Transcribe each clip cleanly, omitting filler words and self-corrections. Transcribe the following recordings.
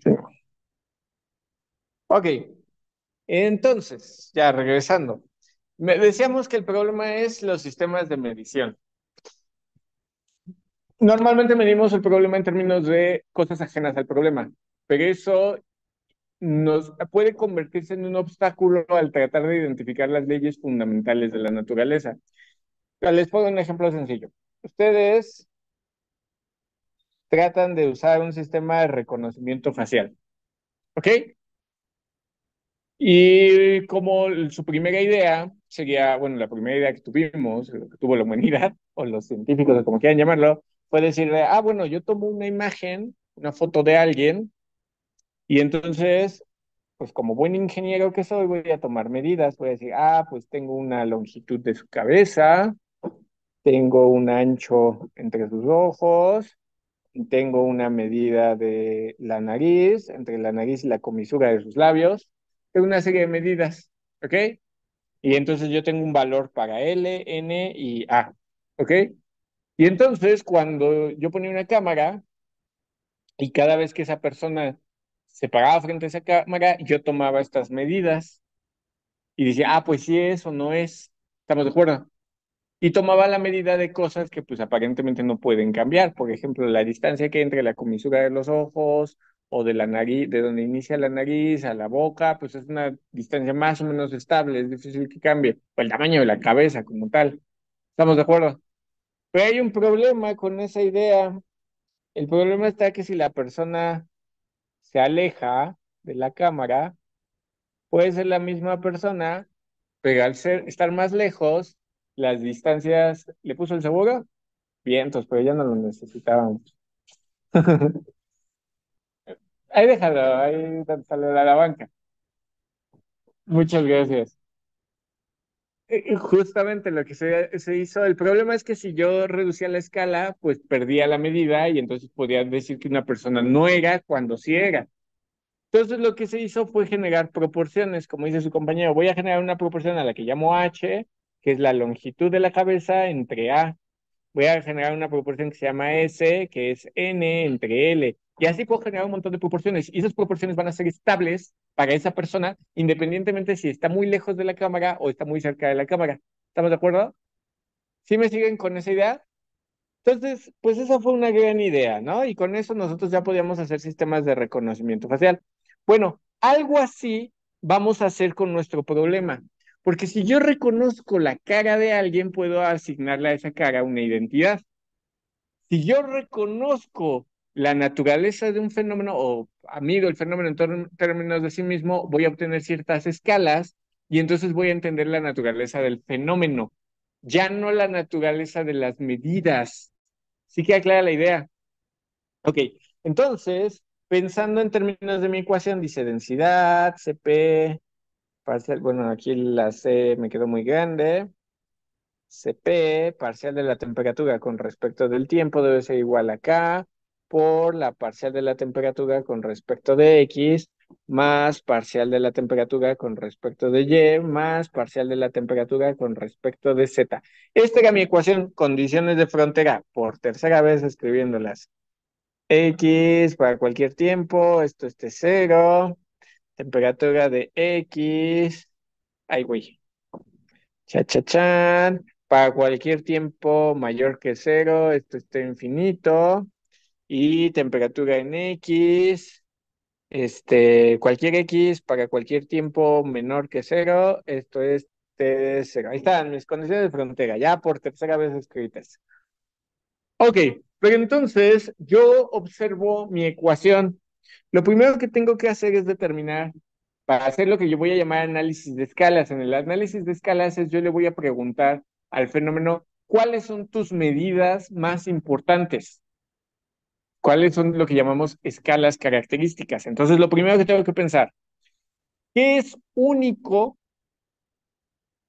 Sí. Ok, entonces, ya regresando. Decíamos que el problema es los sistemas de medición. Normalmente medimos el problema en términos de cosas ajenas al problema, pero eso nos puede convertirse en un obstáculo al tratar de identificar las leyes fundamentales de la naturaleza. Les pongo un ejemplo sencillo. Ustedes tratan de usar un sistema de reconocimiento facial, ¿ok? Y como su primera idea sería, bueno, la primera idea que tuvimos, lo que tuvo la humanidad, o los científicos, o como quieran llamarlo, fue decirle, bueno, yo tomo una imagen, una foto de alguien, y entonces, pues como buen ingeniero que soy, voy a tomar medidas, voy a decir, pues tengo una longitud de su cabeza, tengo un ancho entre sus ojos, tengo una medida de la nariz, entre la nariz y la comisura de sus labios, tengo una serie de medidas, ¿ok? Y entonces yo tengo un valor para L, N y A, ¿ok? Y entonces cuando yo ponía una cámara y cada vez que esa persona se paraba frente a esa cámara, yo tomaba estas medidas y decía, pues sí es o no es, ¿estamos de acuerdo? Y tomaba la medida de cosas que pues aparentemente no pueden cambiar. Por ejemplo, la distancia que hay entre la comisura de los ojos o de la nariz, de donde inicia la nariz a la boca, pues es una distancia más o menos estable, es difícil que cambie. O el tamaño de la cabeza como tal. ¿Estamos de acuerdo? Pero hay un problema con esa idea. El problema está que si la persona se aleja de la cámara, puede ser la misma persona, pero al estar más lejos, las distancias, ¿le puso el seguro? Vientos, pero ya no lo necesitábamos. Ahí déjalo, ahí sale a la banca. Muchas gracias. Justamente lo que se hizo, el problema es que si yo reducía la escala, pues perdía la medida y entonces podía decir que una persona no era cuando sí era. Entonces lo que se hizo fue generar proporciones, como dice su compañero, voy a generar una proporción a la que llamo H, que es la longitud de la cabeza entre A. Voy a generar una proporción que se llama S, que es N entre L. Y así puedo generar un montón de proporciones. Y esas proporciones van a ser estables para esa persona, independientemente si está muy lejos de la cámara o está muy cerca de la cámara. ¿Estamos de acuerdo? ¿Sí me siguen con esa idea? Entonces, pues esa fue una gran idea, ¿no? Y con eso nosotros ya podíamos hacer sistemas de reconocimiento facial. Bueno, algo así vamos a hacer con nuestro problema. Porque si yo reconozco la cara de alguien, puedo asignarle a esa cara una identidad. Si yo reconozco la naturaleza de un fenómeno o mido el fenómeno en términos de sí mismo, voy a obtener ciertas escalas y entonces voy a entender la naturaleza del fenómeno, ya no la naturaleza de las medidas. ¿Sí queda clara la idea? Ok, entonces, pensando en términos de mi ecuación, dice densidad, Cp, parcial, bueno, aquí la C me quedó muy grande. Cp, parcial de la temperatura con respecto del tiempo, debe ser igual a K por la parcial de la temperatura con respecto de X, más parcial de la temperatura con respecto de Y, más parcial de la temperatura con respecto de Z. Esta era mi ecuación, condiciones de frontera, por tercera vez escribiéndolas. X para cualquier tiempo, esto es T0, temperatura de X, ay, güey. Cha-cha-chan. Para cualquier tiempo mayor que cero, esto está infinito. Y temperatura en X. Cualquier X para cualquier tiempo menor que cero, esto es T0. Ahí están mis condiciones de frontera, ya por tercera vez escritas. Ok, pero entonces yo observo mi ecuación. Lo primero que tengo que hacer es determinar, para hacer lo que yo voy a llamar análisis de escalas. En el análisis de escalas es yo le voy a preguntar al fenómeno, ¿cuáles son tus medidas más importantes? ¿Cuáles son lo que llamamos escalas características? Entonces, lo primero que tengo que pensar, ¿qué es único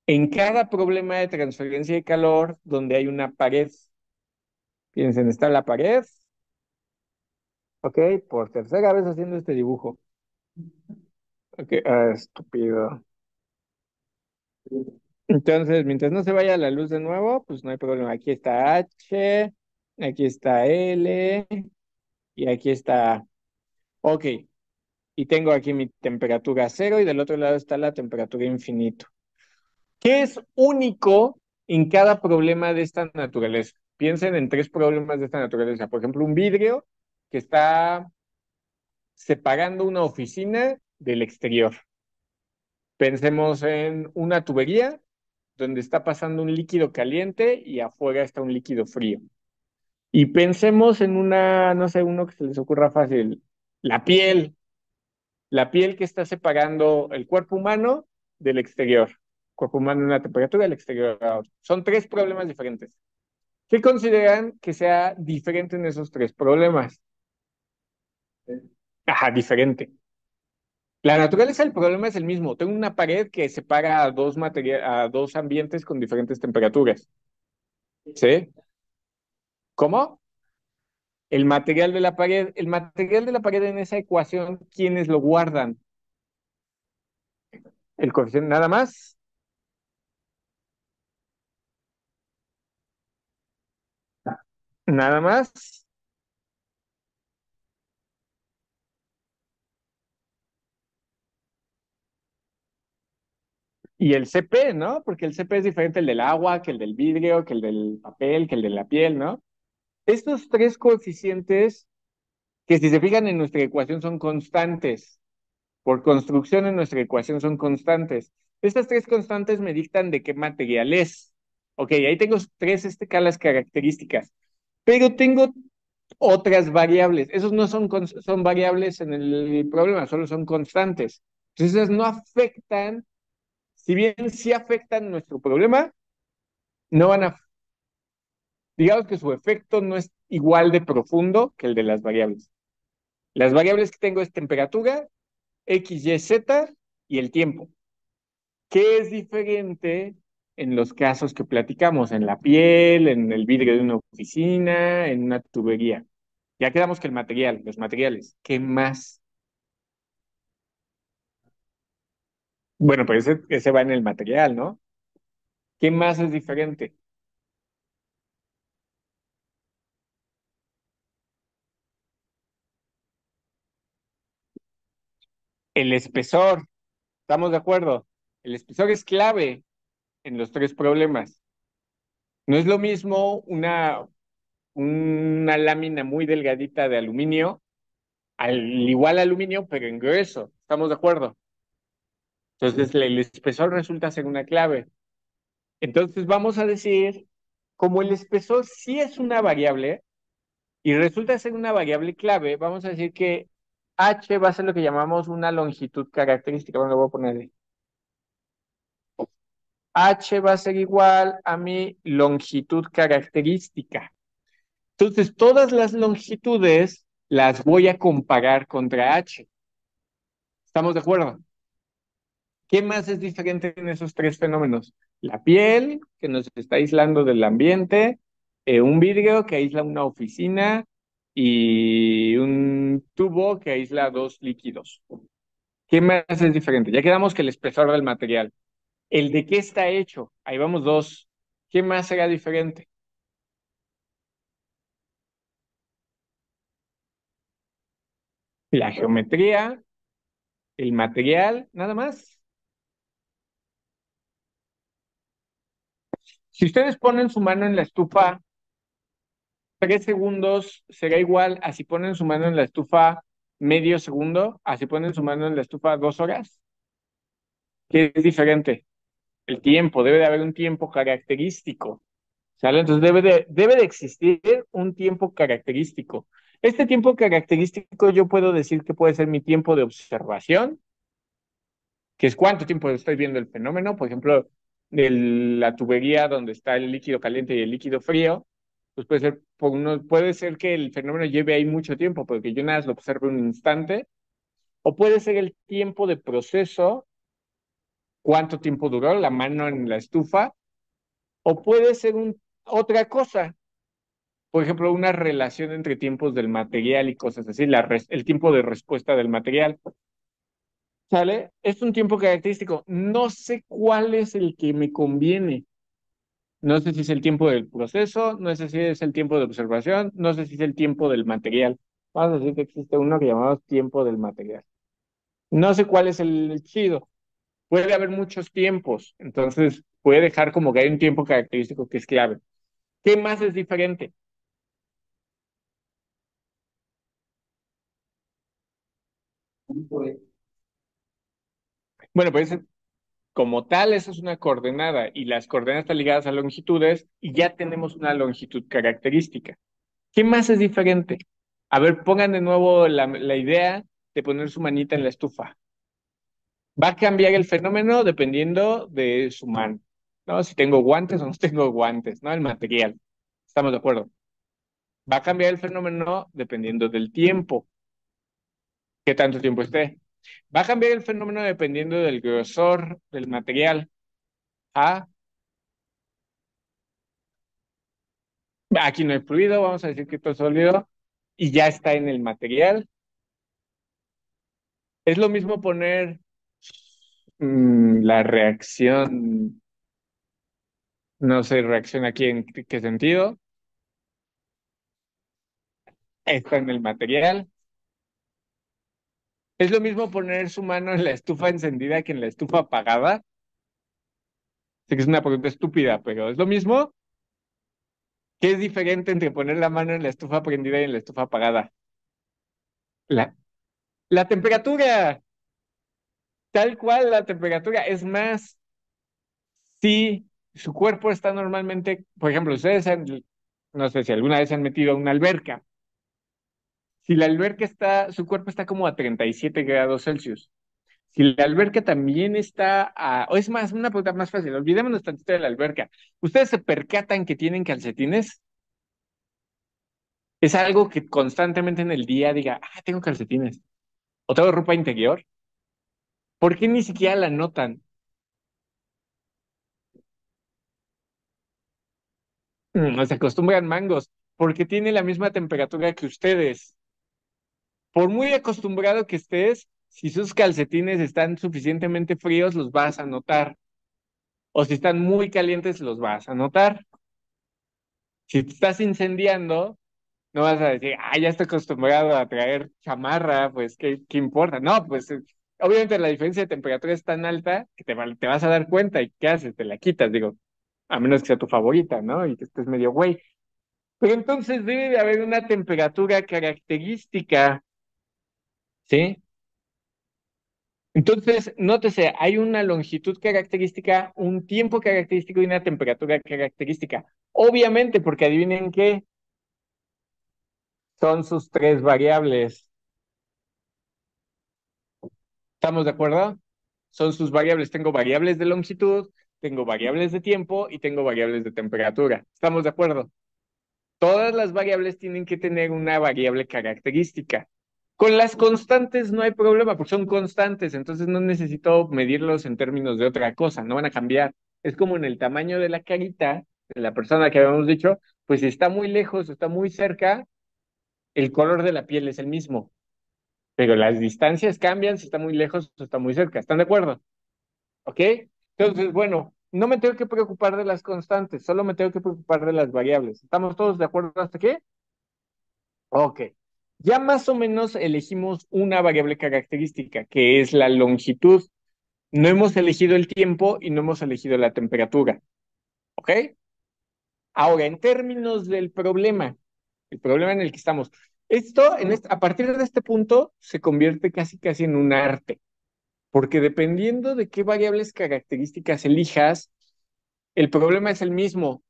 en cada problema de transferencia de calor donde hay una pared? Piensen, está la pared, ok, por tercera vez haciendo este dibujo. Ok, estúpido. Entonces, mientras no se vaya la luz de nuevo, pues no hay problema. Aquí está aquí está L y aquí está A. Ok. y tengo aquí mi temperatura cero y del otro lado está la temperatura infinito. ¿Qué es único en cada problema de esta naturaleza? Piensen en tres problemas de esta naturaleza. Por ejemplo, un vidrio que está separando una oficina del exterior. Pensemos en una tubería donde está pasando un líquido caliente y afuera está un líquido frío. Y pensemos en una, no sé, uno que se les ocurra fácil, la piel, la piel que está separando el cuerpo humano del exterior. Cuerpo humano en una temperatura, el exterior a otro. Son tres problemas diferentes. ¿Qué consideran que sea diferente en esos tres problemas? Ajá, diferente. La naturaleza del problema es el mismo. Tengo una pared que separa a dos ambientes con diferentes temperaturas. ¿Sí? ¿Cómo? El material de la pared en esa ecuación, ¿quiénes lo guardan? El coeficiente nada más, nada más. Y el CP, ¿no? Porque el CP es diferente el del agua, que el del vidrio, que el del papel, que el de la piel, ¿no? Estos tres coeficientes, que si se fijan en nuestra ecuación son constantes, por construcción en nuestra ecuación son constantes. Estas tres constantes me dictan de qué material es. Ok, ahí tengo tres escalas características, pero tengo otras variables. Esos no son, son variables en el problema, solo son constantes. Entonces, esas no afectan, si bien sí afectan nuestro problema, no van a, digamos que su efecto no es igual de profundo que el de las variables. Las variables que tengo es temperatura, X, Y, Z y el tiempo. ¿Qué es diferente en los casos que platicamos? En la piel, en el vidrio de una oficina, en una tubería. Ya quedamos que el material, los materiales. ¿Qué más? Bueno, pues ese va en el material, ¿no? ¿Qué más es diferente? El espesor. ¿Estamos de acuerdo? El espesor es clave en los tres problemas. No es lo mismo una lámina muy delgadita de aluminio, al igual aluminio, pero en grueso. ¿Estamos de acuerdo? Entonces, el espesor resulta ser una clave. Entonces, vamos a decir, como el espesor sí es una variable y resulta ser una variable clave, vamos a decir que H va a ser lo que llamamos una longitud característica. Bueno, lo voy a poner ahí. H va a ser igual a mi longitud característica. Entonces, todas las longitudes las voy a comparar contra H. ¿Estamos de acuerdo? ¿Qué más es diferente en esos tres fenómenos? La piel, que nos está aislando del ambiente, un vidrio que aísla una oficina y un tubo que aísla dos líquidos. ¿Qué más es diferente? Ya quedamos que el espesor del material. ¿El de qué está hecho? Ahí vamos dos. ¿Qué más será diferente? La geometría, el material, nada más. Si ustedes ponen su mano en la estufa 3 segundos, será igual a si ponen su mano en la estufa medio segundo, a si ponen su mano en la estufa 2 horas. ¿Qué es diferente? El tiempo, debe de haber un tiempo característico, ¿sale? Entonces debe de existir un tiempo característico. Este tiempo característico yo puedo decir que puede ser mi tiempo de observación, que es cuánto tiempo estoy viendo el fenómeno, por ejemplo, de la tubería donde está el líquido caliente y el líquido frío, pues puede ser, puede ser que el fenómeno lleve ahí mucho tiempo, porque yo nada más lo observo un instante, o puede ser el tiempo de proceso, cuánto tiempo duró la mano en la estufa, o puede ser otra cosa, por ejemplo, una relación entre tiempos del material y cosas así, el tiempo de respuesta del material. ¿Sale? Es un tiempo característico. No sé cuál es el que me conviene. No sé si es el tiempo del proceso, no sé si es el tiempo de observación, no sé si es el tiempo del material. Vamos a decir que existe uno que llamamos tiempo del material. No sé cuál es el chido. Puede haber muchos tiempos, entonces puede dejar como que hay un tiempo característico que es clave. ¿Qué más es diferente? Bueno, pues como tal, eso es una coordenada y las coordenadas están ligadas a longitudes y ya tenemos una longitud característica. ¿Qué más es diferente? A ver, pongan de nuevo la idea de poner su manita en la estufa. Va a cambiar el fenómeno dependiendo de su mano, ¿no? Si tengo guantes o no tengo guantes, ¿no? El material. ¿Estamos de acuerdo? Va a cambiar el fenómeno dependiendo del tiempo, qué tanto tiempo esté. Va a cambiar el fenómeno dependiendo del grosor del material. Ah, aquí no hay fluido, vamos a decir que todo es sólido y ya está en el material. Es lo mismo poner la reacción, no sé, reacción aquí en qué sentido. Está en el material. Es lo mismo poner su mano en la estufa encendida que en la estufa apagada. Sé que es una pregunta estúpida, pero es lo mismo. ¿Qué es diferente entre poner la mano en la estufa prendida y en la estufa apagada? La, la temperatura, tal cual la temperatura. Es más, si su cuerpo está normalmente, por ejemplo, no sé si alguna vez se han metido a una alberca. Si la alberca está, su cuerpo está como a 37 grados Celsius. Si la alberca también está o es más, una pregunta más fácil, olvidémonos tantito de la alberca. ¿Ustedes se percatan que tienen calcetines? Es algo que constantemente en el día diga, tengo calcetines, o tengo ropa interior. ¿Por qué ni siquiera la notan? No se acostumbran mangos, porque tiene la misma temperatura que ustedes. Por muy acostumbrado que estés, si sus calcetines están suficientemente fríos, los vas a notar. O si están muy calientes, los vas a notar. Si te estás incendiando, no vas a decir, ya estoy acostumbrado a traer chamarra, pues, ¿qué importa? No, pues, obviamente la diferencia de temperatura es tan alta que te vas a dar cuenta y ¿qué haces? Te la quitas, digo, a menos que sea tu favorita, ¿no? Y que estés medio güey. Pero entonces debe de haber una temperatura característica, ¿sí? Entonces, nótese, hay una longitud característica, un tiempo característico y una temperatura característica. Obviamente, porque adivinen qué, son sus tres variables. ¿Estamos de acuerdo? Son sus variables. Tengo variables de longitud, tengo variables de tiempo y tengo variables de temperatura. ¿Estamos de acuerdo? Todas las variables tienen que tener una variable característica. Con las constantes no hay problema, porque son constantes, entonces no necesito medirlos en términos de otra cosa, no van a cambiar. Es como en el tamaño de la carita de la persona que habíamos dicho, pues si está muy lejos o está muy cerca, el color de la piel es el mismo, pero las distancias cambian si está muy lejos o está muy cerca. ¿Están de acuerdo? ¿Ok? Entonces, bueno, no me tengo que preocupar de las constantes, solo me tengo que preocupar de las variables. ¿Estamos todos de acuerdo hasta aquí? Ok. Ya más o menos elegimos una variable característica, que es la longitud. No hemos elegido el tiempo y no hemos elegido la temperatura. ¿Ok? Ahora, en términos del problema, el problema en el que estamos, a partir de este punto se convierte casi casi en un arte, porque dependiendo de qué variables características elijas, el problema es el mismo.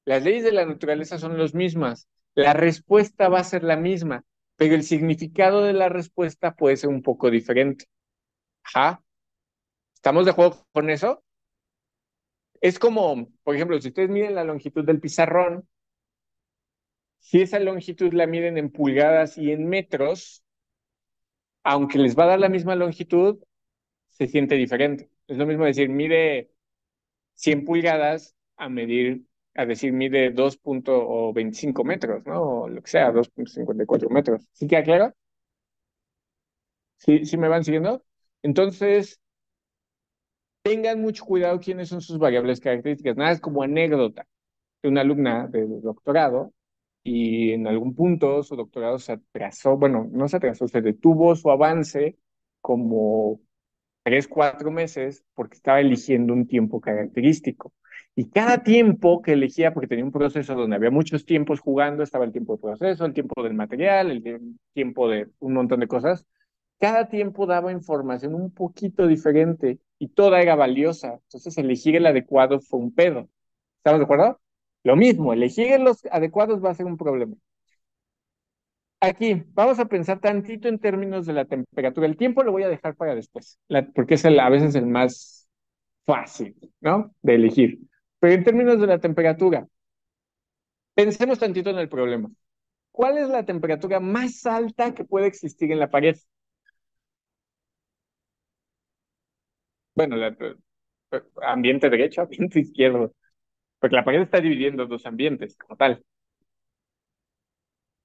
Las leyes de la naturaleza son las mismas. La respuesta va a ser la misma, pero el significado de la respuesta puede ser un poco diferente. Ajá. ¿Estamos de acuerdo con eso? Es como, por ejemplo, si ustedes miden la longitud del pizarrón, si esa longitud la miden en pulgadas y en metros, aunque les va a dar la misma longitud, se siente diferente. Es lo mismo decir, mide 100 pulgadas a decir mide 2.25 metros, ¿no? O lo que sea, 2.54 metros. ¿Sí queda claro? ¿Sí me van siguiendo? Entonces, tengan mucho cuidado quiénes son sus variables características. Nada es como anécdota de una alumna de doctorado y en algún punto su doctorado se atrasó, bueno, no se atrasó, se detuvo su avance como 3, 4 meses porque estaba eligiendo un tiempo característico. Y cada tiempo que elegía, porque tenía un proceso donde había muchos tiempos jugando, estaba el tiempo de proceso, el tiempo del material, tiempo de un montón de cosas, cada tiempo daba información un poquito diferente y toda era valiosa. Entonces elegir el adecuado fue un pedo. ¿Estamos de acuerdo? Lo mismo, elegir los adecuados va a ser un problema. Aquí, vamos a pensar tantito en términos de la temperatura. El tiempo lo voy a dejar para después, porque es a veces el más fácil, ¿no? De elegir. Pero en términos de la temperatura, pensemos tantito en el problema. ¿Cuál es la temperatura más alta que puede existir en la pared? Bueno, ambiente derecho, ambiente izquierdo, porque la pared está dividiendo en dos ambientes como tal.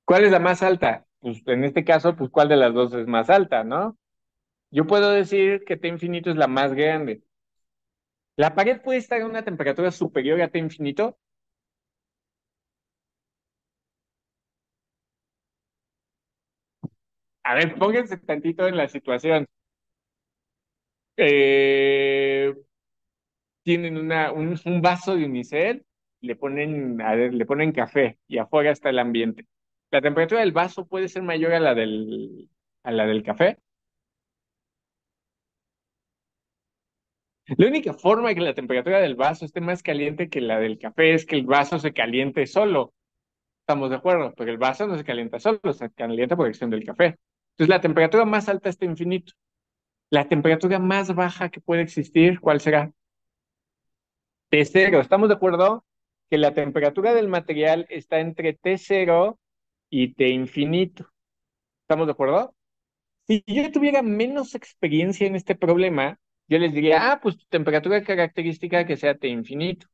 ¿Cuál es la más alta? Pues en este caso, pues ¿cuál de las dos es más alta, no? Yo puedo decir que T infinito es la más grande. ¿La pared puede estar a una temperatura superior a T infinito? A ver, pónganse tantito en la situación. Eh, Tienen un vaso de unicel, le ponen café y afuera está el ambiente. ¿La temperatura del vaso puede ser mayor a la del café? La única forma de que la temperatura del vaso esté más caliente que la del café es que el vaso se caliente solo. Estamos de acuerdo, pero el vaso no se calienta solo, se calienta por acción del café. Entonces la temperatura más alta está infinito. La temperatura más baja que puede existir, ¿cuál será? T0. ¿Estamos de acuerdo? Que la temperatura del material está entre T0 y T infinito. ¿Estamos de acuerdo? Si yo tuviera menos experiencia en este problema, yo les diría, pues tu temperatura característica que sea T infinito.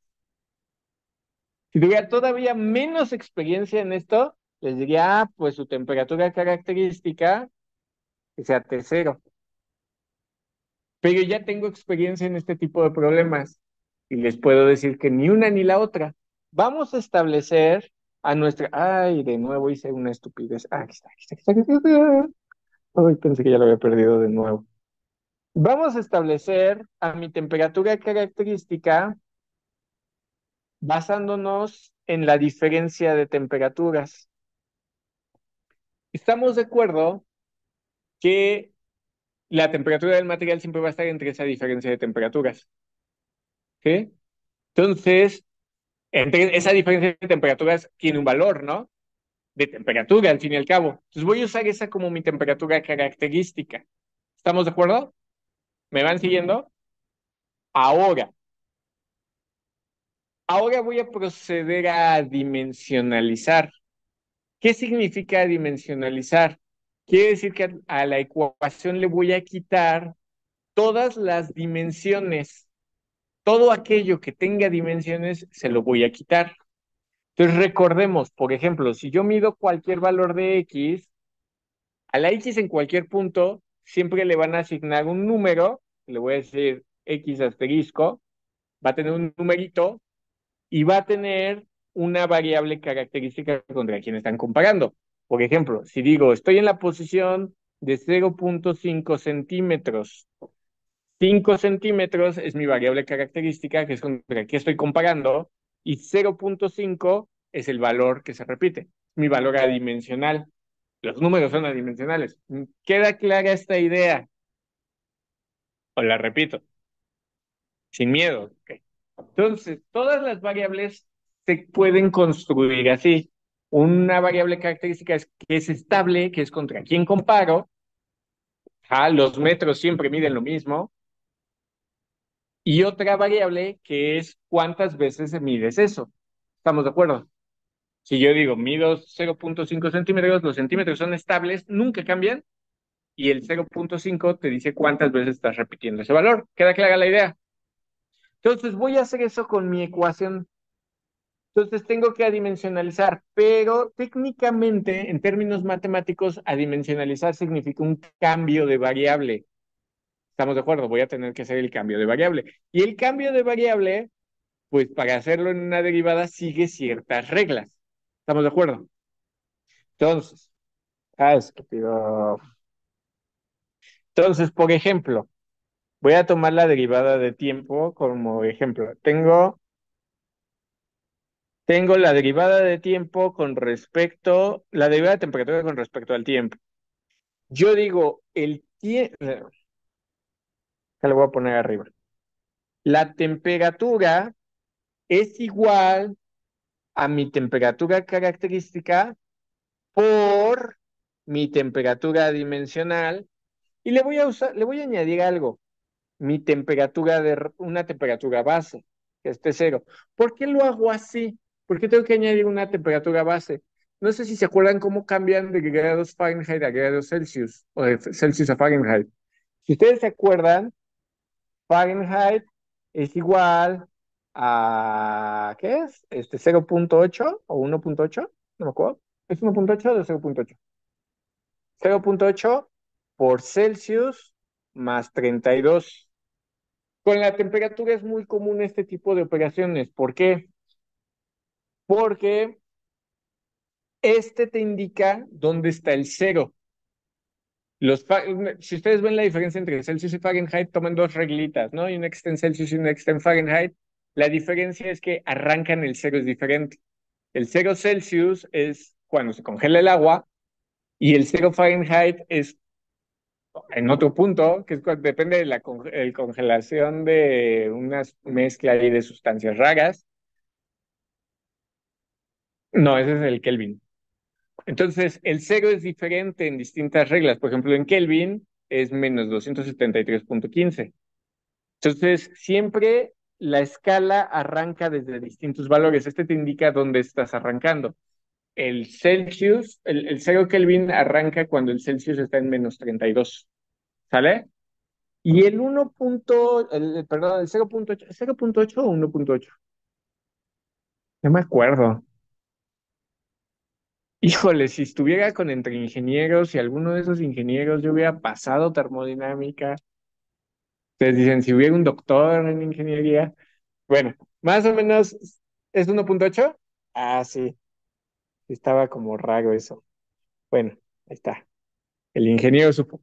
Si tuviera todavía menos experiencia en esto, les diría, pues su temperatura característica que sea T0. Pero ya tengo experiencia en este tipo de problemas y les puedo decir que ni una ni la otra. Vamos a establecer a nuestra... Ay, de nuevo hice una estupidez. Ah, aquí está, aquí está, aquí está, aquí está. Ay, pensé que ya lo había perdido de nuevo. Vamos a establecer a mi temperatura característica basándonos en la diferencia de temperaturas. Estamos de acuerdo que la temperatura del material siempre va a estar entre esa diferencia de temperaturas. ¿Sí? Entonces, entre esa diferencia de temperaturas tiene un valor, ¿no? De temperatura, al fin y al cabo. Entonces voy a usar esa como mi temperatura característica. ¿Estamos de acuerdo? ¿Me van siguiendo? Ahora, ahora voy a proceder a dimensionalizar. ¿Qué significa dimensionalizar? Quiere decir que a la ecuación le voy a quitar todas las dimensiones. Todo aquello que tenga dimensiones se lo voy a quitar. Entonces recordemos, por ejemplo, si yo mido cualquier valor de X, a la X en cualquier punto siempre le van a asignar un número, le voy a decir X asterisco, va a tener un numerito y va a tener una variable característica contra quien están comparando. Por ejemplo, si digo, estoy en la posición de 0,5 centímetros, 5 centímetros es mi variable característica, que es contra quien estoy comparando, y 0,5 es el valor que se repite, mi valor adimensional. Los números son adimensionales. ¿Queda clara esta idea? O la repito, sin miedo. Ok. Entonces, todas las variables se pueden construir así. Una variable característica es que es estable, que es contra quién comparo. Los metros siempre miden lo mismo. Y otra variable que es cuántas veces mides eso. ¿Estamos de acuerdo? Si yo digo mido 0,5 centímetros, los centímetros son estables, nunca cambian, y el 0,5 te dice cuántas veces estás repitiendo ese valor. ¿Queda clara la idea? Entonces voy a hacer eso con mi ecuación. Entonces tengo que adimensionalizar, pero técnicamente, en términos matemáticos, adimensionalizar significa un cambio de variable. ¿Estamos de acuerdo? Voy a tener que hacer el cambio de variable. Y el cambio de variable, pues para hacerlo en una derivada, sigue ciertas reglas. ¿Estamos de acuerdo? Entonces, es que pido. Entonces, por ejemplo, voy a tomar la derivada de tiempo como ejemplo. Tengo la derivada de tiempo la derivada de temperatura con respecto al tiempo. Yo digo, el tiempo, que lo voy a poner arriba. La temperatura es igual a mi temperatura característica por mi temperatura dimensional y le voy a añadir algo, una temperatura base, que esté cero. ¿Por qué lo hago así? ¿Por qué tengo que añadir una temperatura base? No sé si se acuerdan cómo cambian de grados Fahrenheit a grados Celsius o de Celsius a Fahrenheit. Si ustedes se acuerdan, Fahrenheit es igual a, ¿qué es? 0.8 o 1.8, no me acuerdo. ¿Es 1.8 o de 0.8? 0.8 por Celsius más 32. Con la temperatura es muy común este tipo de operaciones. ¿Por qué? Porque este te indica dónde está el cero. Si ustedes ven la diferencia entre Celsius y Fahrenheit, toman dos reglitas, ¿no? Y una que está en Celsius y una que está en Fahrenheit. La diferencia es que arrancan el cero es diferente. El cero Celsius es cuando se congela el agua y el cero Fahrenheit es en otro punto, que depende de la congelación de una mezcla ahí de sustancias raras. No, ese es el Kelvin. Entonces, el cero es diferente en distintas reglas. Por ejemplo, en Kelvin es menos 273.15. Entonces, siempre la escala arranca desde distintos valores. Este te indica dónde estás arrancando. El 0 Kelvin arranca cuando el Celsius está en menos 32. ¿Sale? Y el 1 punto, perdón, el 0.8, 0.8 o 1.8. No me acuerdo. Híjole, si estuviera con entre ingenieros y alguno de esos ingenieros yo hubiera pasado termodinámica. Ustedes dicen, si hubiera un doctor en ingeniería. Bueno, más o menos es 1.8. Ah, sí, estaba como raro eso. Bueno, ahí está. El ingeniero supo.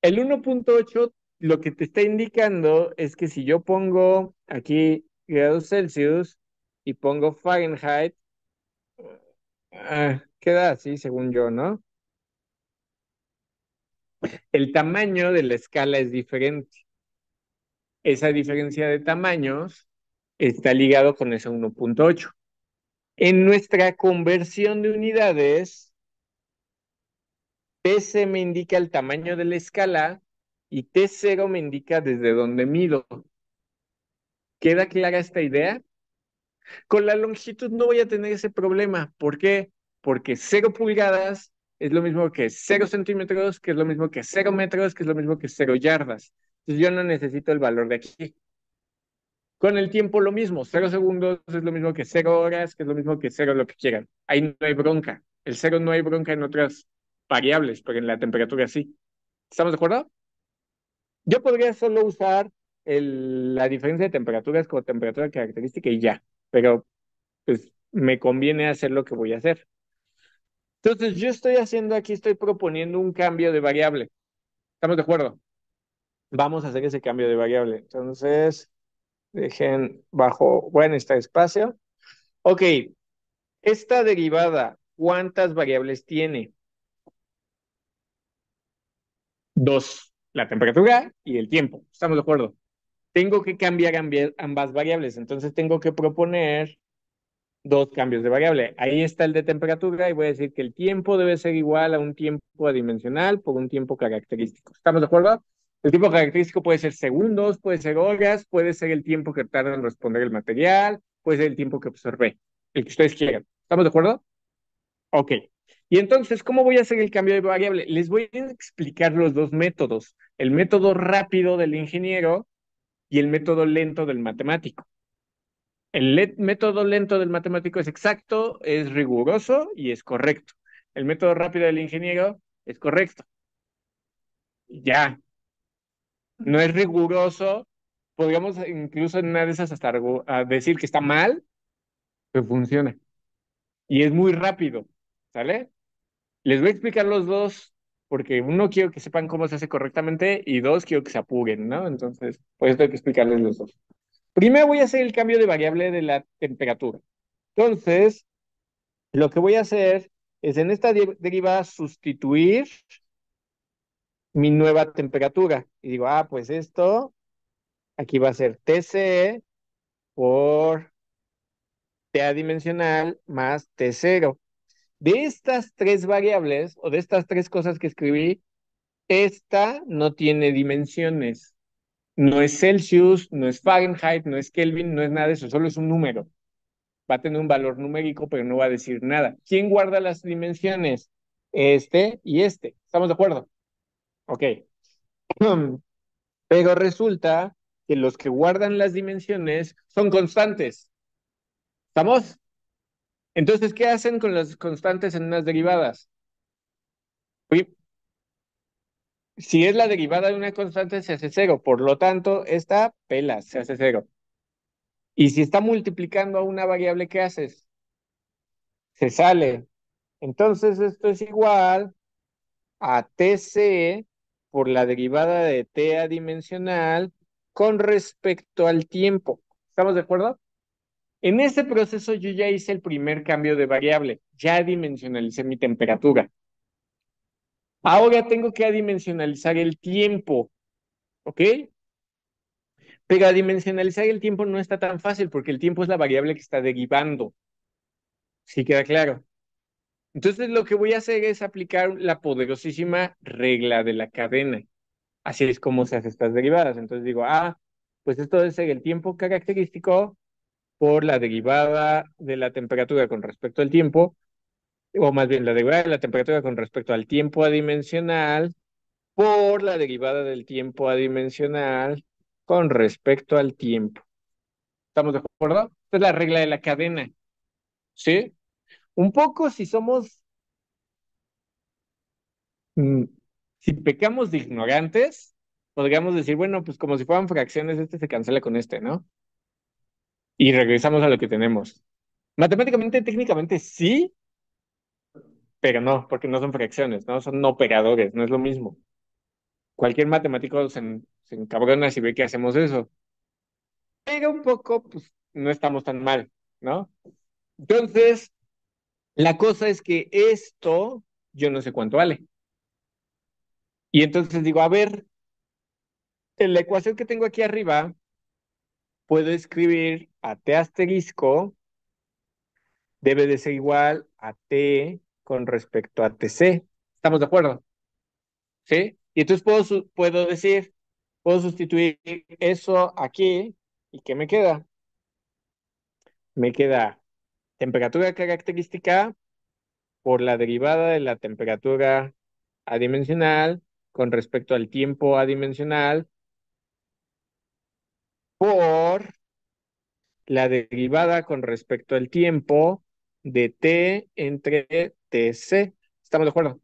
El 1.8 lo que te está indicando es que si yo pongo aquí grados Celsius y pongo Fahrenheit, queda así según yo, ¿no? El tamaño de la escala es diferente. Esa diferencia de tamaños está ligado con ese 1.8. En nuestra conversión de unidades, TC me indica el tamaño de la escala y T0 me indica desde dónde mido. ¿Queda clara esta idea? Con la longitud no voy a tener ese problema. ¿Por qué? Porque 0 pulgadas es lo mismo que 0 centímetros, que es lo mismo que 0 metros, que es lo mismo que 0 yardas. Entonces yo no necesito el valor de aquí. Con el tiempo lo mismo, 0 segundos es lo mismo que 0 horas, que es lo mismo que cero lo que quieran. Ahí no hay bronca. El cero no hay bronca en otras variables, pero en la temperatura sí. ¿Estamos de acuerdo? Yo podría solo usar la diferencia de temperaturas como temperatura característica y ya, pero pues me conviene hacer lo que voy a hacer. Entonces, yo estoy haciendo aquí, estoy proponiendo un cambio de variable. ¿Estamos de acuerdo? Vamos a hacer ese cambio de variable. Entonces, dejen bajo, bueno, está espacio. Ok, esta derivada, ¿cuántas variables tiene? Dos, la temperatura y el tiempo. ¿Estamos de acuerdo? Tengo que cambiar ambas variables, entonces tengo que proponer dos cambios de variable. Ahí está el de temperatura y voy a decir que el tiempo debe ser igual a un tiempo adimensional por un tiempo característico. ¿Estamos de acuerdo? El tiempo característico puede ser segundos, puede ser horas, puede ser el tiempo que tarda en responder el material, puede ser el tiempo que observé, el que ustedes quieran. ¿Estamos de acuerdo? Ok. Y entonces, ¿cómo voy a hacer el cambio de variable? Les voy a explicar los dos métodos, el método rápido del ingeniero y el método lento del matemático. Método lento del matemático es exacto, es riguroso y es correcto. El método rápido del ingeniero es correcto. Ya, no es riguroso. Podríamos incluso en una de esas hasta decir que está mal, pero funciona. Y es muy rápido, ¿sale? Les voy a explicar los dos. porque uno, quiero que sepan cómo se hace correctamente y dos, quiero que se apuren, ¿no? Entonces, pues esto hay que explicarles los dos. Primero voy a hacer el cambio de variable de la temperatura. Entonces, lo que voy a hacer es en esta derivada sustituir mi nueva temperatura. Y digo, pues esto aquí va a ser TC por T adimensional más T0. De estas tres variables o de estas tres cosas que escribí, esta no tiene dimensiones. No es Celsius, no es Fahrenheit, no es Kelvin, no es nada de eso, solo es un número. Va a tener un valor numérico, pero no va a decir nada. ¿Quién guarda las dimensiones? Este y este. ¿Estamos de acuerdo? Ok. Pero resulta que los que guardan las dimensiones son constantes. ¿Estamos? Entonces, ¿qué hacen con las constantes en unas derivadas? Pri- Si es la derivada de una constante, se hace cero. Por lo tanto, esta pela, se hace cero. Y si está multiplicando a una variable, ¿qué haces? Se sale. Entonces, esto es igual a TC por la derivada de T adimensional con respecto al tiempo. ¿Estamos de acuerdo? En este proceso yo ya hice el primer cambio de variable, ya dimensionalicé mi temperatura. Ahora tengo que adimensionalizar el tiempo, ¿ok? Pero adimensionalizar el tiempo no está tan fácil porque el tiempo es la variable que está derivando. ¿Sí queda claro? Entonces lo que voy a hacer es aplicar la poderosísima regla de la cadena. Así es como se hacen estas derivadas. Entonces digo, pues esto debe ser el tiempo característico por la derivada de la temperatura con respecto al tiempo, o más bien la derivada de la temperatura con respecto al tiempo adimensional por la derivada del tiempo adimensional con respecto al tiempo. ¿Estamos de acuerdo? Esta es la regla de la cadena, ¿sí? Un poco si somos, mm, si pecamos de ignorantes, podríamos decir, bueno, pues como si fueran fracciones, este se cancela con este, ¿no? Y regresamos a lo que tenemos. Matemáticamente, técnicamente sí, pero no, porque no son fracciones, ¿no? Son operadores, no es lo mismo. Cualquier matemático se encabrona si ve que hacemos eso. Pero un poco, pues, no estamos tan mal, ¿no? Entonces, la cosa es que esto, yo no sé cuánto vale. Y entonces digo, a ver, en la ecuación que tengo aquí arriba, puedo escribir a t asterisco debe de ser igual a t con respecto a tc. ¿Estamos de acuerdo? ¿Sí? Y entonces puedo decir, puedo sustituir eso aquí, ¿y qué me queda? Me queda temperatura característica por la derivada de la temperatura adimensional con respecto al tiempo adimensional por la derivada con respecto al tiempo de t entre tc. ¿Estamos de acuerdo?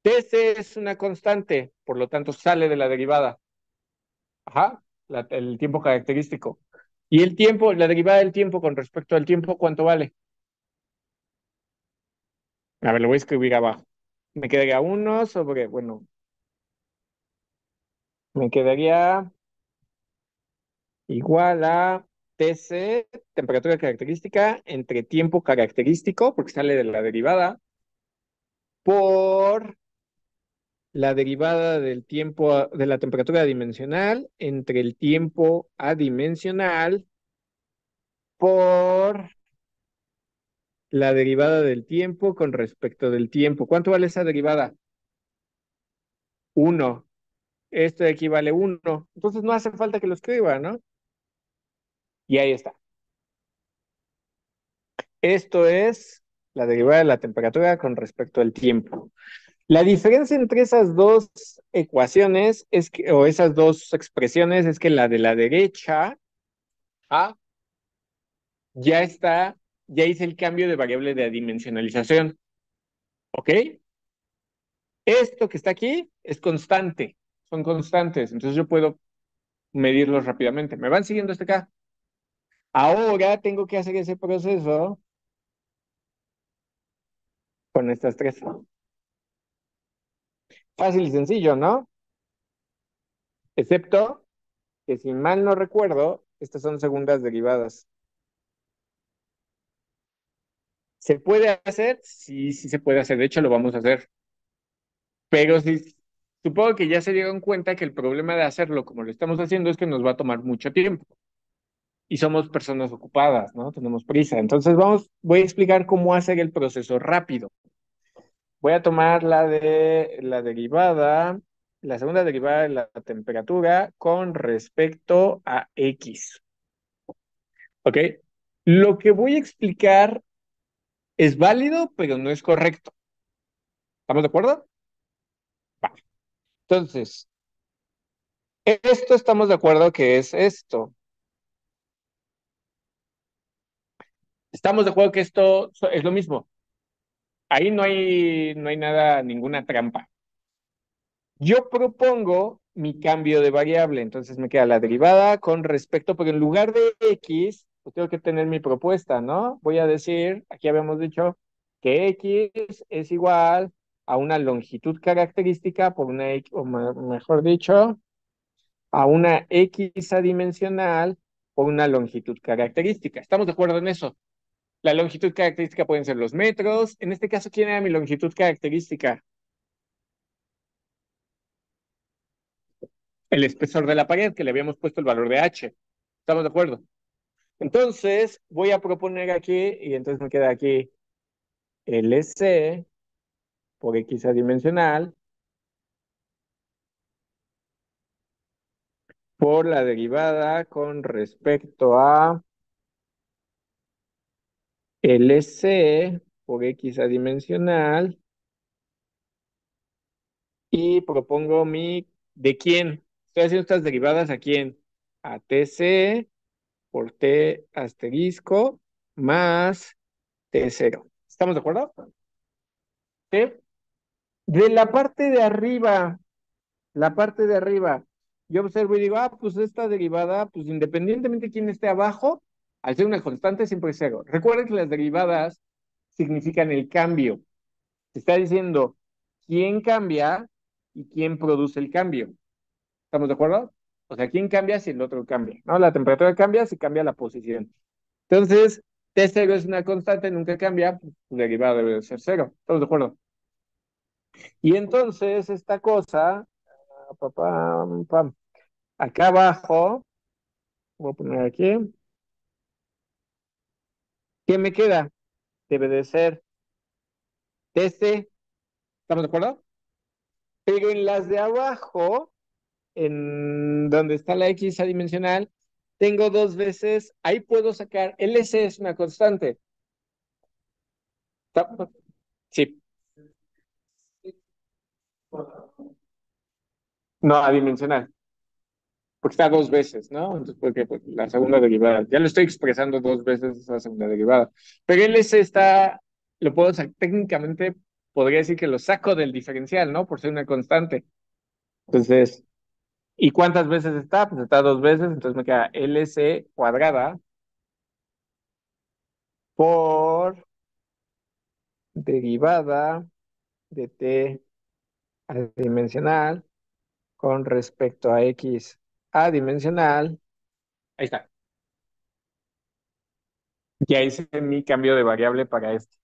Tc es una constante, por lo tanto sale de la derivada. Ajá, el tiempo característico. Y el tiempo, la derivada del tiempo con respecto al tiempo, ¿cuánto vale? A ver, lo voy a escribir abajo. Me quedaría uno sobre, bueno, me quedaría igual a TC, temperatura característica, entre tiempo característico, porque sale de la derivada, por la derivada del tiempo, de la temperatura adimensional, entre el tiempo adimensional, por la derivada del tiempo con respecto del tiempo. ¿Cuánto vale esa derivada? Uno. Esto equivale a uno. Entonces no hace falta que lo escriba, ¿no? Y ahí está. Esto es la derivada de la temperatura con respecto al tiempo. La diferencia entre esas dos ecuaciones es que, o esas dos expresiones, es que la de la derecha, A, ya está, ya hice el cambio de variable de adimensionalización. ¿Ok? Esto que está aquí es constante, son constantes, entonces yo puedo medirlos rápidamente. ¿Me van siguiendo hasta acá? Ahora tengo que hacer ese proceso con estas tres. Fácil y sencillo, ¿no? Excepto que si mal no recuerdo, estas son segundas derivadas. ¿Se puede hacer? Sí, sí se puede hacer. De hecho, lo vamos a hacer. Pero sí, supongo que ya se dieron cuenta que el problema de hacerlo como lo estamos haciendo es que nos va a tomar mucho tiempo. Y somos personas ocupadas, ¿no? Tenemos prisa. Entonces voy a explicar cómo hacer el proceso rápido. Voy a tomar la de la derivada, la segunda derivada de la temperatura con respecto a X. ¿Ok? Lo que voy a explicar es válido, pero no es correcto. ¿Estamos de acuerdo? Va. Entonces, esto estamos de acuerdo que es esto. Estamos de acuerdo que esto es lo mismo. Ahí no hay nada, ninguna trampa. Yo propongo mi cambio de variable, entonces me queda la derivada con respecto, pero en lugar de x, pues tengo que tener mi propuesta, ¿no? Voy a decir, aquí habíamos dicho que x es igual a una longitud característica por una x, o mejor dicho, a una x adimensional por una longitud característica. ¿Estamos de acuerdo en eso? La longitud característica pueden ser los metros. En este caso, ¿quién era mi longitud característica? El espesor de la pared, que le habíamos puesto el valor de h. ¿Estamos de acuerdo? Entonces, voy a proponer aquí, y entonces me queda aquí LC por X adimensional por la derivada con respecto a LC por X adimensional y propongo ¿de quién? Estoy haciendo estas derivadas a quién? A TC por T asterisco más T0. ¿Estamos de acuerdo? ¿Sí? De la parte de arriba, yo observo y digo, pues esta derivada, pues independientemente de quién esté abajo, al ser una constante siempre es cero. Recuerden que las derivadas significan el cambio. Se está diciendo quién cambia y quién produce el cambio. ¿Estamos de acuerdo? O sea, quién cambia si el otro cambia, ¿no? La temperatura cambia si cambia la posición. Entonces, T0 es una constante, nunca cambia, pues, su derivada debe de ser cero. ¿Estamos de acuerdo? Y entonces esta cosa, acá abajo, voy a poner aquí, ¿qué me queda? Debe de ser TC, ¿estamos de acuerdo? Pero en las de abajo, en donde está la X adimensional, tengo dos veces, ahí puedo sacar, LC es una constante. Sí, no, adimensional, porque está dos veces, ¿no? Entonces, porque pues, la segunda derivada, ya lo estoy expresando dos veces esa segunda derivada. Pero LC está, lo puedo sacar, técnicamente podría decir que lo saco del diferencial, ¿no? Por ser una constante. Entonces, ¿y cuántas veces está? Pues está dos veces, entonces me queda LC cuadrada por derivada de T adimensional con respecto a X adimensional. Ahí está. Ya hice mi cambio de variable para esto.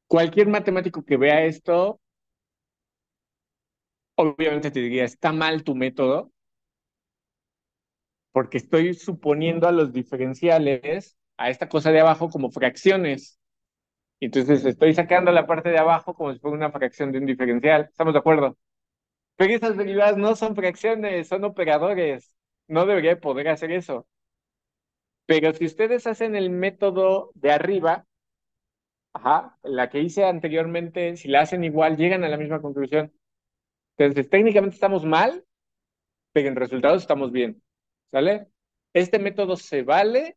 Cualquier matemático que vea esto, obviamente te diría, está mal tu método, porque estoy suponiendo a los diferenciales, a esta cosa de abajo, como fracciones. Entonces estoy sacando la parte de abajo como si fuera una fracción de un diferencial. ¿Estamos de acuerdo? Pero esas derivadas no son fracciones, son operadores. No debería poder hacer eso. Pero si ustedes hacen el método de arriba, ajá, la que hice anteriormente, si la hacen igual, llegan a la misma conclusión. Entonces, técnicamente estamos mal, pero en resultados estamos bien. ¿Sale? Este método se vale,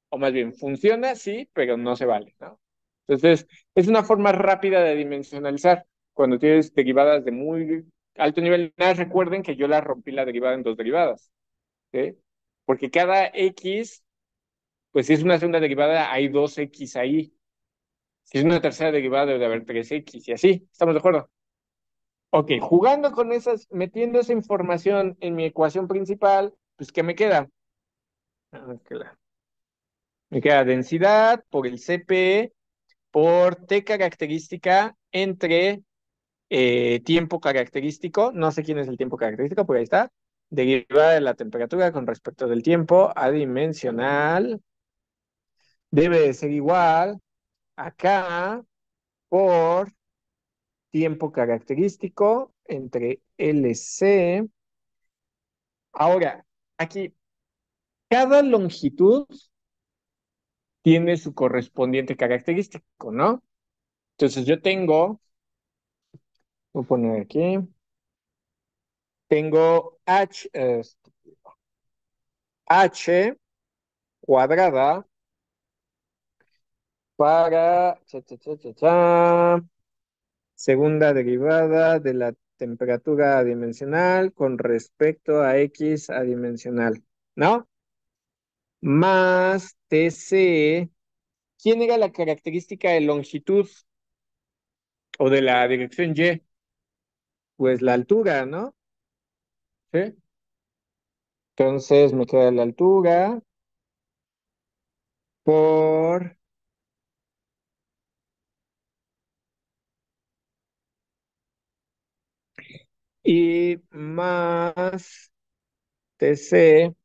o más bien funciona, sí, pero no se vale, ¿no? Entonces, es una forma rápida de dimensionalizar. Cuando tienes derivadas de muy alto nivel, nada, recuerden que yo la rompí la derivada en dos derivadas, ¿sí? Porque cada X, pues si es una segunda derivada, hay dos X ahí. Si es una tercera derivada, debe haber tres X y así. ¿Estamos de acuerdo? Ok, jugando con esas, metiendo esa información en mi ecuación principal, pues ¿qué me queda? Me queda densidad por el CP por T característica entre tiempo característico, no sé quién es el tiempo característico, pero ahí está, derivada de la temperatura con respecto del tiempo adimensional, debe de ser igual acá por tiempo característico entre LC. Ahora, aquí, cada longitud tiene su correspondiente característico, ¿no? Entonces yo tengo, voy a poner aquí, tengo H cuadrada para segunda derivada de la temperatura adimensional con respecto a X adimensional, ¿no? Más TC. ¿Quién era la característica de longitud o de la dirección Y? Pues la altura, ¿no? ¿Sí? Entonces me queda la altura por y más TC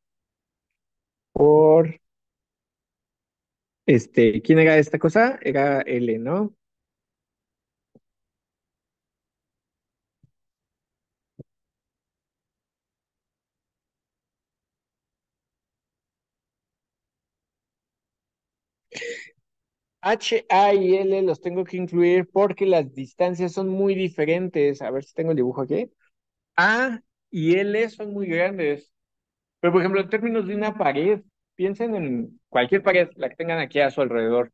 por ¿quién era esta cosa? Era L, ¿no? H, A y L los tengo que incluir porque las distancias son muy diferentes. A ver si tengo el dibujo aquí. A y L son muy grandes. Pero, por ejemplo, en términos de una pared, piensen en cualquier pared, la que tengan aquí a su alrededor.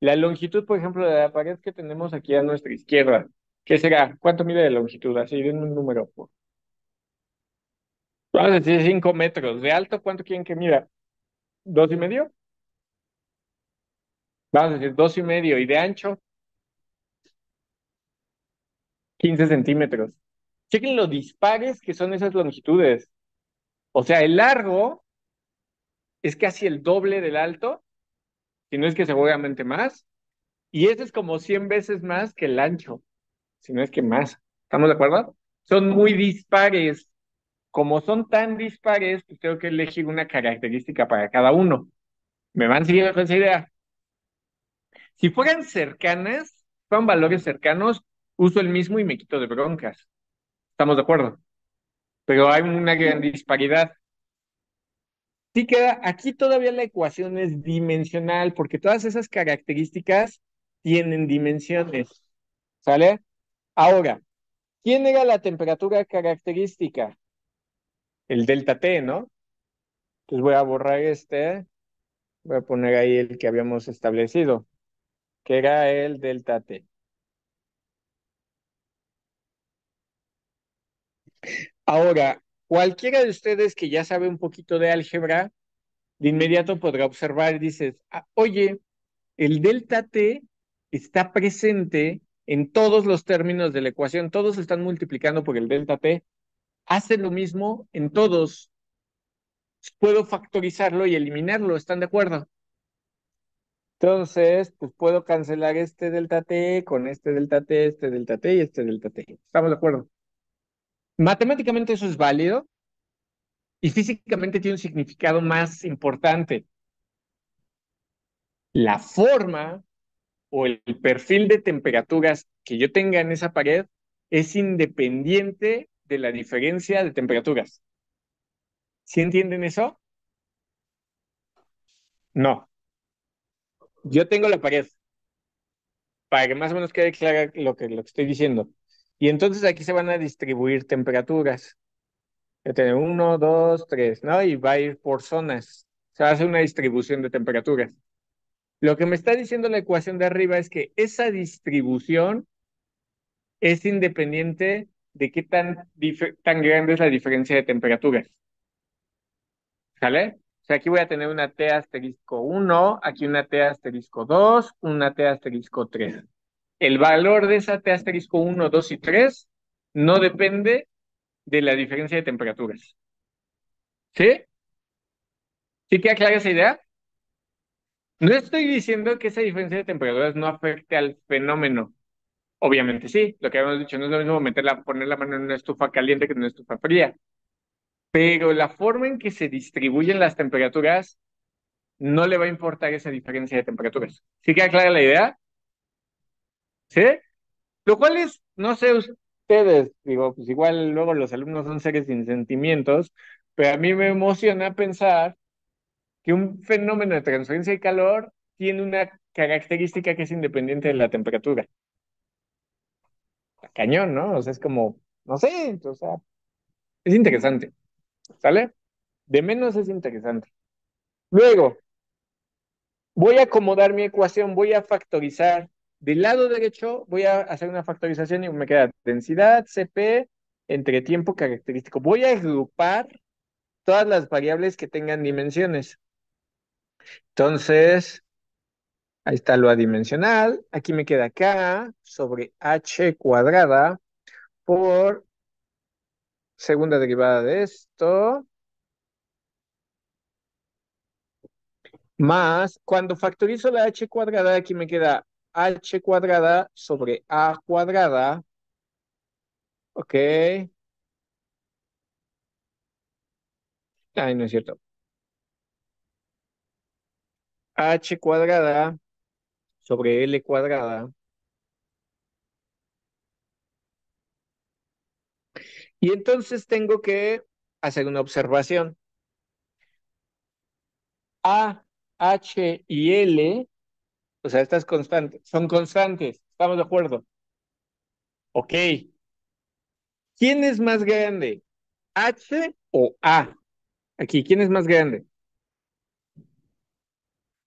La longitud, por ejemplo, de la pared que tenemos aquí a nuestra izquierda, ¿qué será? ¿Cuánto mide de longitud? Así, denme un número. Vamos a decir 5 metros. ¿De alto cuánto quieren que mida? ¿2.5? Vamos a decir 2.5. ¿Y de ancho? 15 centímetros. Chequen lo dispares que son esas longitudes. O sea, el largo es casi el doble del alto, si no es que seguramente más, y ese es como 100 veces más que el ancho, si no es que más. ¿Estamos de acuerdo? Son muy dispares. Como son tan dispares, pues tengo que elegir una característica para cada uno. ¿Me van siguiendo con esa idea? Si fueran cercanas, fueran valores cercanos, uso el mismo y me quito de broncas. ¿Estamos de acuerdo? Pero hay una gran disparidad. Sí queda, aquí todavía la ecuación es dimensional, porque todas esas características tienen dimensiones, ¿sale? Ahora, ¿quién era la temperatura característica? El delta T, ¿no? Entonces voy a borrar voy a poner ahí el que habíamos establecido, que era el delta T. Ahora, cualquiera de ustedes que ya sabe un poquito de álgebra, de inmediato podrá observar y dices, "Ah, oye, el delta T está presente en todos los términos de la ecuación, todos están multiplicando por el delta T, hace lo mismo en todos. Puedo factorizarlo y eliminarlo, ¿están de acuerdo? Entonces, pues puedo cancelar este delta T con este delta T y este delta T. ¿Estamos de acuerdo? Matemáticamente eso es válido y físicamente tiene un significado más importante. La forma o el perfil de temperaturas que yo tenga en esa pared es independiente de la diferencia de temperaturas. ¿Sí entienden eso? No. Yo tengo la pared para que más o menos quede clara lo que estoy diciendo. Y entonces aquí se van a distribuir temperaturas. Voy a tener uno, dos, tres, ¿no? Y va a ir por zonas. Se va a hacer una distribución de temperaturas. Lo que me está diciendo la ecuación de arriba es que esa distribución es independiente de qué tan grande es la diferencia de temperaturas. ¿Sale? O sea, aquí voy a tener una T asterisco 1, aquí una T asterisco 2, una T asterisco 3. El valor de esa T asterisco 1, 2 y 3 no depende de la diferencia de temperaturas. ¿Sí? ¿Sí queda clara esa idea? No estoy diciendo que esa diferencia de temperaturas no afecte al fenómeno. Obviamente sí, lo que habíamos dicho, no es lo mismo poner la mano en una estufa caliente que en una estufa fría, pero la forma en que se distribuyen las temperaturas no le va a importar esa diferencia de temperaturas. ¿Sí queda clara la idea? ¿Sí? Lo cual es, no sé ustedes, digo, pues igual luego los alumnos son seres sin sentimientos, pero a mí me emociona pensar que un fenómeno de transferencia de calor tiene una característica que es independiente de la temperatura. Cañón, ¿no? O sea, es como, no sé, o sea, es interesante, ¿sale? De menos es interesante. Luego, voy a acomodar mi ecuación, voy a factorizar. Del lado derecho voy a hacer una factorización y me queda densidad CP entre tiempo característico. Voy a agrupar todas las variables que tengan dimensiones. Entonces, ahí está lo adimensional. Aquí me queda K sobre H cuadrada por segunda derivada de esto, más cuando factorizo la H cuadrada, aquí me queda H cuadrada sobre A cuadrada. Ok. Ay, no es cierto. H cuadrada sobre L cuadrada. Y entonces tengo que hacer una observación. A, H y L, o sea, estas constantes, son constantes. ¿Estamos de acuerdo? Ok. ¿Quién es más grande? ¿H o A? Aquí, ¿quién es más grande?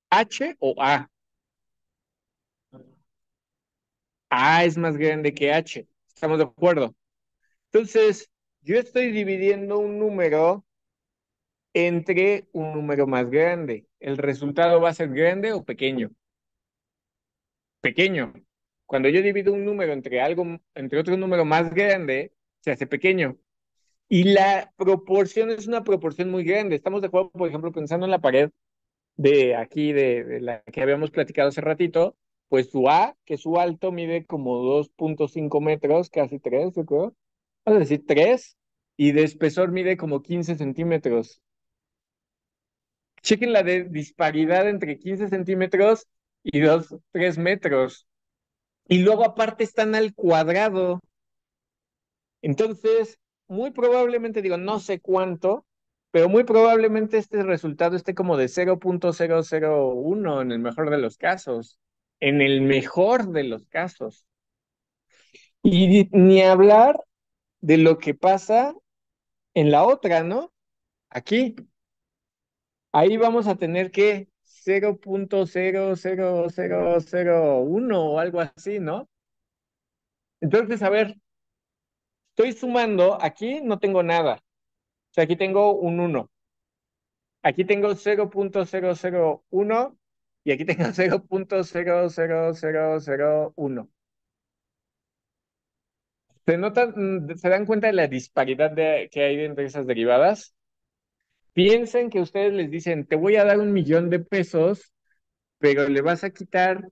¿H o A? A es más grande que H. ¿Estamos de acuerdo? Entonces, yo estoy dividiendo un número entre un número más grande. ¿El resultado va a ser grande o pequeño? Pequeño. Cuando yo divido un número entre algo, entre otro número más grande, se hace pequeño. Y la proporción es una proporción muy grande. Estamos de acuerdo, por ejemplo, pensando en la pared de aquí, de la que habíamos platicado hace ratito, pues su A, que su alto mide como 2.5 metros, casi 3, yo creo. Vamos a decir 3, y de espesor mide como 15 centímetros. Chequen la de disparidad entre 15 centímetros y 3 metros. Y luego aparte están al cuadrado. Entonces, muy probablemente, digo, no sé cuánto, pero muy probablemente este resultado esté como de 0.001 en el mejor de los casos. En el mejor de los casos. Y ni hablar de lo que pasa en la otra, ¿no? Aquí. Ahí vamos a tener que 0.00001 o algo así, ¿no? Entonces, a ver, estoy sumando, aquí no tengo nada. O sea, aquí tengo un uno. Aquí tengo 0.001 y aquí tengo 0.00001. ¿Se dan cuenta de la disparidad que hay entre esas derivadas? Piensen que ustedes les dicen, te voy a dar 1 millón de pesos, pero le vas a quitar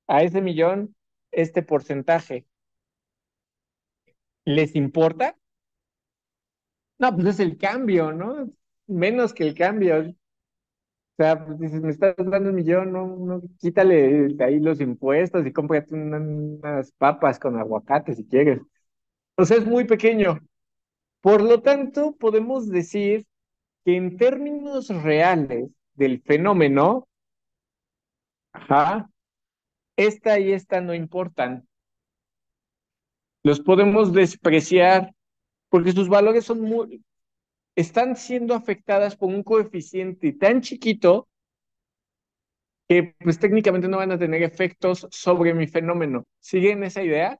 a ese millón este porcentaje. ¿Les importa? No, pues es el cambio, ¿no? Menos que el cambio. O sea, pues dices, me estás dando 1 millón, no, no, quítale de ahí los impuestos y cómprate unas papas con aguacate si quieres. O sea, es muy pequeño. Por lo tanto, podemos decir que en términos reales del fenómeno, ajá, esta y esta no importan. Los podemos despreciar porque sus valores están siendo afectadas por un coeficiente tan chiquito que pues técnicamente no van a tener efectos sobre mi fenómeno. ¿Siguen esa idea?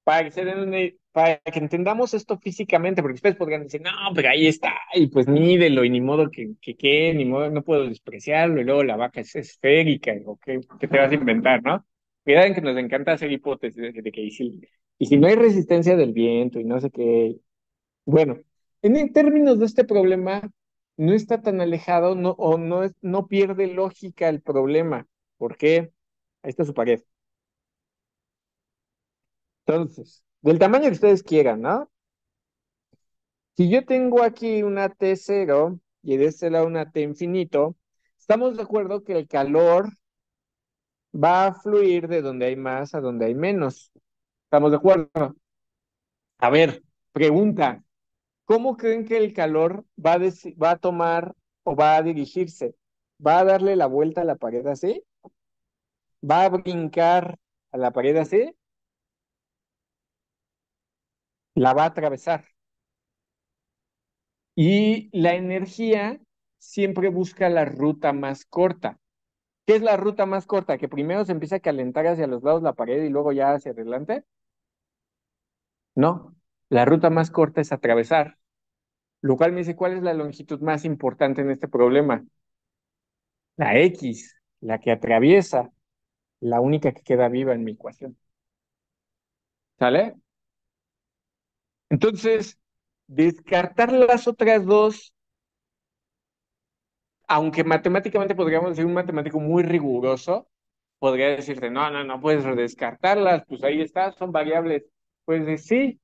Para que entendamos esto físicamente, porque ustedes podrían decir, no, pero ahí está, y pues mídelo, y ni modo ni modo, no puedo despreciarlo, y luego la vaca es esférica, o qué te vas a inventar, ¿no? Cuidado en que nos encanta hacer hipótesis de que ahí sí. Y si no hay resistencia del viento y no sé qué, bueno, en términos de este problema, no está tan alejado no, o no, no pierde lógica el problema. ¿Por qué? Ahí está su pared. Entonces, del tamaño que ustedes quieran, ¿no? Si yo tengo aquí una T0 y de este lado una T infinito, estamos de acuerdo que el calor va a fluir de donde hay más a donde hay menos. ¿Estamos de acuerdo? A ver, pregunta, ¿cómo creen que el calor va a tomar o va a dirigirse? ¿Va a darle la vuelta a la pared así? ¿Va a brincar a la pared así? La va a atravesar. Y la energía siempre busca la ruta más corta. ¿Qué es la ruta más corta? Que primero se empieza a calentar hacia los lados la pared y luego ya hacia adelante. No, la ruta más corta es atravesar, lo cual me dice cuál es la longitud más importante en este problema. La X, la que atraviesa, la única que queda viva en mi ecuación. ¿Sale? Entonces, descartar las otras dos, aunque matemáticamente podríamos decir un matemático muy riguroso, podría decirte, no, no, no puedes descartarlas, pues ahí está, son variables. Pues sí,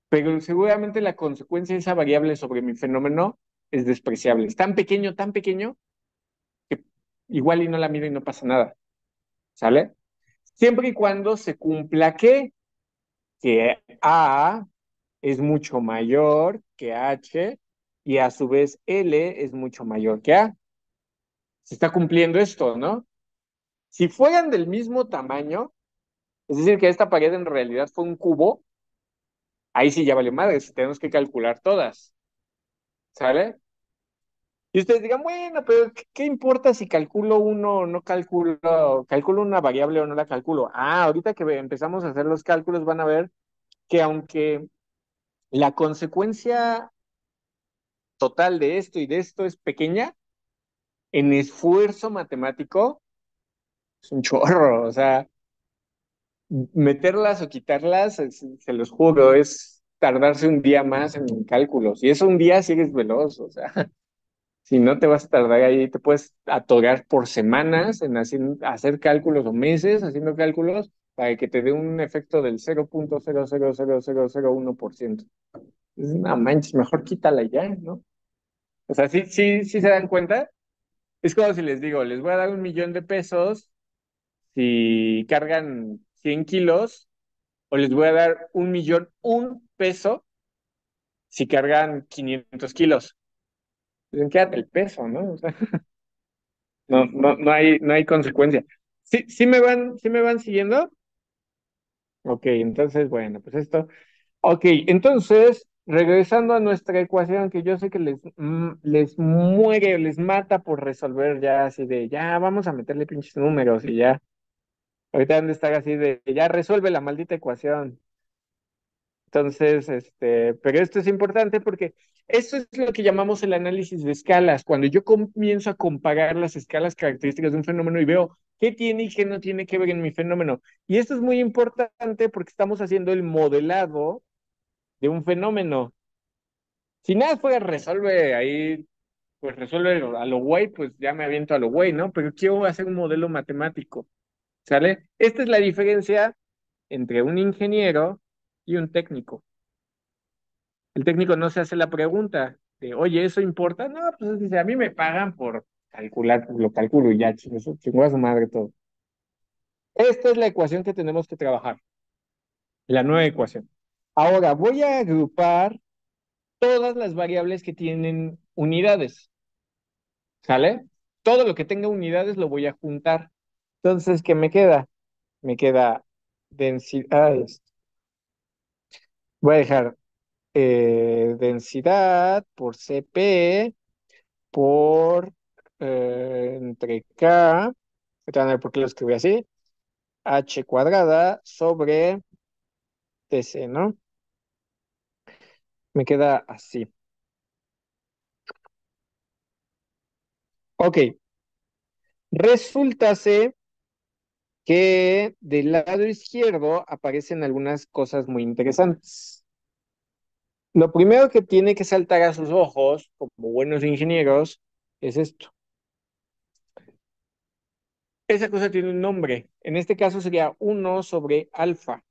pero seguramente la consecuencia de esa variable sobre mi fenómeno es despreciable. Es tan pequeño, que igual y no la mido y no pasa nada, ¿sale? Siempre y cuando se cumpla que A es mucho mayor que H y a su vez L es mucho mayor que A. Se está cumpliendo esto, ¿no? Si fueran del mismo tamaño, es decir, que esta pared en realidad fue un cubo, ahí sí ya vale madre, si tenemos que calcular todas, ¿sale? Y ustedes digan, bueno, pero ¿qué importa si calculo uno o no calculo una variable o no la calculo? Ah, ahorita que empezamos a hacer los cálculos van a ver que aunque la consecuencia total de esto y de esto es pequeña, en esfuerzo matemático es un chorro, o sea, meterlas o quitarlas, se los juro, es tardarse un día más en cálculos. Y eso un día sigues veloz, o sea, si no te vas a tardar ahí, te puedes atorar por semanas en hacer cálculos o meses haciendo cálculos para que te dé un efecto del 0,0000001%. Es una manches, mejor quítala ya, ¿no? O sea, sí se dan cuenta. Es como si les digo, les voy a dar 1 millón de pesos si cargan 100 kilos, o les voy a dar 1 millón, 1 peso si cargan 500 kilos. Pues quédate el peso, ¿no? O sea, no hay consecuencia. Sí me van siguiendo? Ok, entonces, bueno, pues esto. Ok, entonces, regresando a nuestra ecuación, que yo sé que les muere, les mata por resolver ya así de, ya vamos a meterle pinches números y ya. Ahorita han de estar así de, ya resuelve la maldita ecuación. Entonces, pero esto es importante porque eso es lo que llamamos el análisis de escalas. Cuando yo comienzo a comparar las escalas características de un fenómeno y veo qué tiene y qué no tiene que ver en mi fenómeno. Y esto es muy importante porque estamos haciendo el modelado de un fenómeno. Si nada fuera resuelve ahí, pues resuelve a lo güey, pues ya me aviento a lo güey, ¿no? Pero quiero hacer un modelo matemático, ¿sale? Esta es la diferencia entre un ingeniero y un técnico. El técnico no se hace la pregunta de, oye, ¿eso importa? No, pues dice, a mí me pagan por calcular, pues lo calculo y ya, chingó a su madre todo. Esta es la ecuación que tenemos que trabajar, la nueva ecuación. Ahora voy a agrupar todas las variables que tienen unidades, ¿sale? Todo lo que tenga unidades lo voy a juntar. Entonces, ¿qué me queda? Me queda densidad. Voy a dejar densidad por CP por entre K, te van a ver por qué lo escribí así, H cuadrada sobre TC, ¿no? Me queda así. Ok, resulta que del lado izquierdo aparecen algunas cosas muy interesantes. Lo primero que tiene que saltar a sus ojos, como buenos ingenieros, es esto. Esa cosa tiene un nombre. En este caso sería 1/alfa.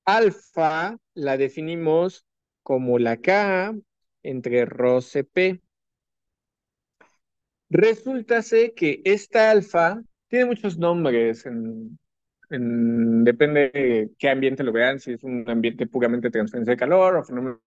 Alfa la definimos como la K entre rho CP. Resulta que esta alfa tiene muchos nombres, depende de qué ambiente lo vean, si es un ambiente puramente de transferencia de calor o fenómeno